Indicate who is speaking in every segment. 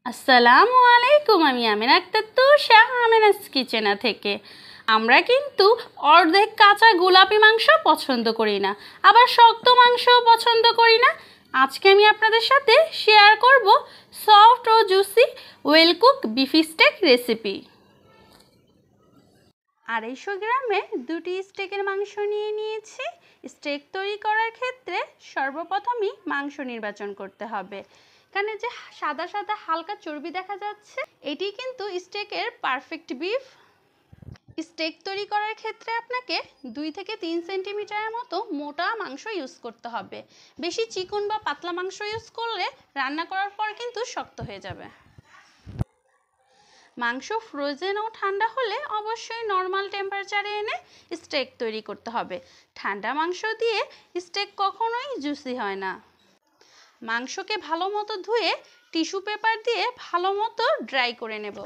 Speaker 1: আসসালামু আলাইকুম। আমি আমেনা একটা তুষা আমেনাস কিচেনা থেকে। আমরা কিন্তু অর্ধেক কাঁচা গোলাপি মাংস পছন্দ করি না, আবার শক্ত মাংসও পছন্দ করি না। আজকে আমি আপনাদের সাথে শেয়ার করব সফট ও juicy well cook beef steak recipe. 250 গ্রামের 2টি স্টেকের মাংস নিয়েছি। স্টেক তৈরি করার ক্ষেত্রে সর্বপ্রথমই মাংস নির্বাচন করতে হবে। এখানে যে সাদা সাদা হালকা চর্বি দেখা যাচ্ছে, এটি কিন্তু স্টেকের পারফেক্ট বিফ। স্টেক তৈরি করার ক্ষেত্রে আপনাকে 2 থেকে 3 সেন্টিমিটারের মতো মোটা মাংস ইউজ করতে হবে। বেশি চিকন বা পাতলা মাংস ইউজ করলে রান্না করার পর কিন্তু শক্ত হয়ে যাবে। মাংস ফ্রোজেন ও ঠান্ডা হলে অবশ্যই নর্মাল টেম্পারেচারে এনে স্টেক তৈরি করতে হবে। ঠান্ডা মাংস দিয়ে স্টেক কখনোই জুসি হয় না। মাংসকে ভালো মতো ধুয়ে টিস্যু পেপার দিয়ে ভালো মতো ড্রাই করে নেব।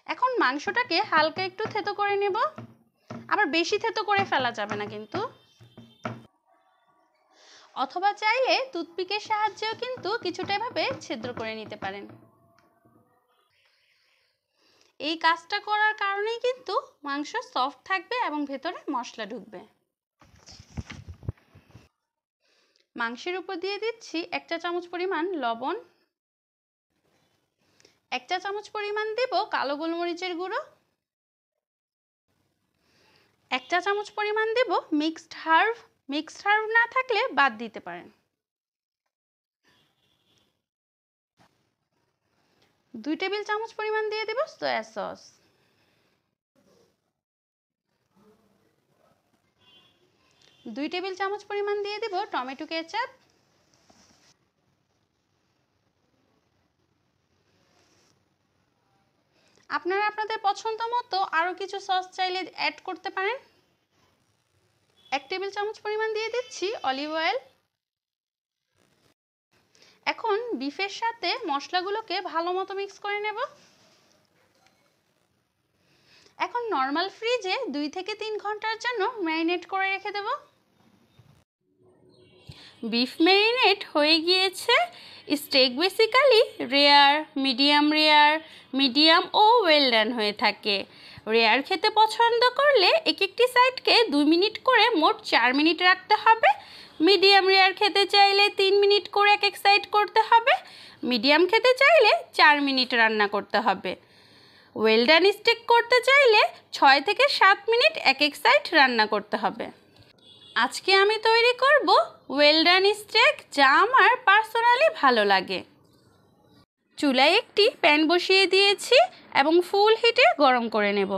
Speaker 1: এখন মাংসটাকে হালকা একটু থেতো করে নেব, আবার বেশি থেতো করে ফেলা যাবে না কিন্তু। অথবা চাইলে টুথপিকের সাহায্যেও কিন্তু কিছুটা এভাবে ছিদ্র করে নিতে পারেন। এই কাজটা করার কারণেই কিন্তু মাংস সফট থাকবে এবং ভেতরে মশলা ঢুকবে। মাংসের উপর দিয়ে দিচ্ছি 1 চা চামচ পরিমাণ লবণ, 1 চা চামচ পরিমাণ দেব কালো গোলমরিচের গুঁড়ো, 1 চা চামচ পরিমাণ দেব মিক্সড হার্ব। মিক্সড হার্ব না থাকলে বাদ দিতে পারেন। 2 টেবিল চামচ পরিমাণ দিয়ে দেব সয়া সস। দুই টেবিল চামচ পরিমাণ দিয়ে দেব টমেটো কেচাপ। আপনারা আপনাদের পছন্দ মতো আরও কিছু সস চাইলে অ্যাড করতে পারেন। 1 টেবিল চামচ পরিমাণ দিয়ে দিচ্ছি অলিভ অয়েল। এখন বিফের সাথে মশলাগুলোকে ভালো মতো মিক্স করে নেব। এখন নর্মাল ফ্রিজে 2 থেকে 3 ঘন্টার জন্য ম্যারিনেট করে রেখে দেব। বিফ ম্যারিনেট হয়ে গিয়েছে। স্টেক বেসিক্যালি রেয়ার, মিডিয়াম ও ওয়েল ডান হয়ে থাকে। রেয়ার খেতে পছন্দ করলে একটি সাইডকে 2 মিনিট করে মোট 4 মিনিট রাখতে হবে। মিডিয়াম রেয়ার খেতে চাইলে 3 মিনিট করে এক সাইড করতে হবে। মিডিয়াম খেতে চাইলে 4 মিনিট রান্না করতে হবে। ওয়েল ডান স্টেক করতে চাইলে 6 থেকে 7 মিনিট এক সাইড রান্না করতে হবে। আজকে আমি তৈরি করব ওয়েল ডান স্টেক, যা আমার পার্সোনালি ভালো লাগে। চুলায় একটি প্যান বসিয়ে দিয়েছি এবং ফুল হিটে গরম করে নেব।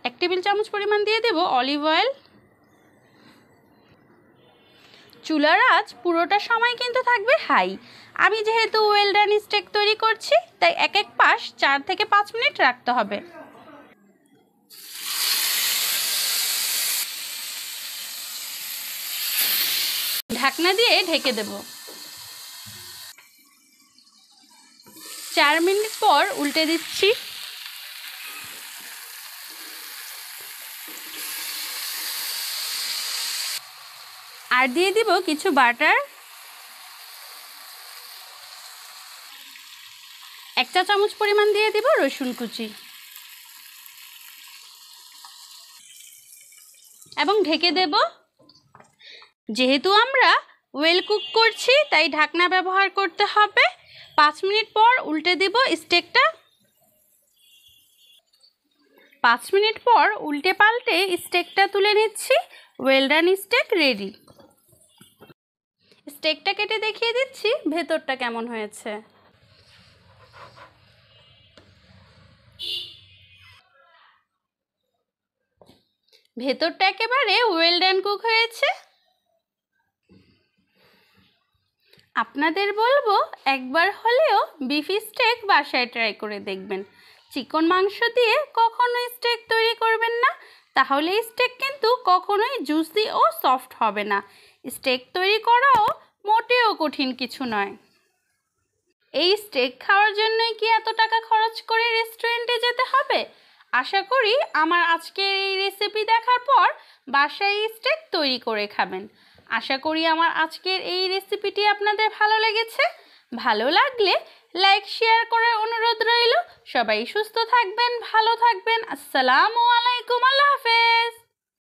Speaker 1: 1 টেবিল চামচ পরিমাণ দিয়ে দেব অলিভ অয়েল। চুলার আঁচ পুরোটা সময় কিন্তু থাকবে হাই। আমি যেহেতু ওয়েল ডান স্টেক তৈরি করছি, তাই এক পাশ 4 থেকে 5 মিনিট রাখতে হবে। ঢাকনা দিয়ে ঢেকে দেব। 4 মিনিট পর উল্টে দিচ্ছি। আর দিয়ে দিব কিছু বাটার, 1 চা চামচ পরিমাণ দিয়ে দিব রসুন কুচি এবং ঢেকে দেব। যেহেতু আমরা ওয়েল কুক করছি, তাই ঢাকনা ব্যবহার করতে হবে। 5 মিনিট পর উল্টে দিব স্টেকটা। 5 মিনিট পর উল্টে পাল্টে স্টেকটা তুলে নিচ্ছি। Well done steak ready. স্টেকটা কেটে দেখিয়ে দিচ্ছি ভেতরটা কেমন হয়েছে। ভেতরটা একেবারে ওয়েল ডান কুক হয়েছে। আপনাদের বলবো একবার হলেও বিফ স্টেক বাসায় ট্রাই করে দেখবেন। চিকন মাংস দিয়ে কখনোই স্টেক তৈরি করবেন না, তাহলে স্টেক কিন্তু কখনোই জুসি ও সফট হবে না। স্টেক তৈরি করাও মোটেও কঠিন কিছু নয়। এই স্টেক খাওয়ার জন্যই কি এত টাকা খরচ করে রেস্টুরেন্টে যেতে হবে? আশা করি আমার আজকের এই রেসিপি দেখার পর বাসায় স্টেক তৈরি করে খাবেন। আশা করি আমার আজকের এই রেসিপিটি আপনাদের ভালো লেগেছে। ভালো লাগলে লাইক শেয়ার করার অনুরোধ রইল। সবাই সুস্থ থাকবেন, ভালো থাকবেন। আসসালামু আলাইকুম, আল্লাহ হাফেজ।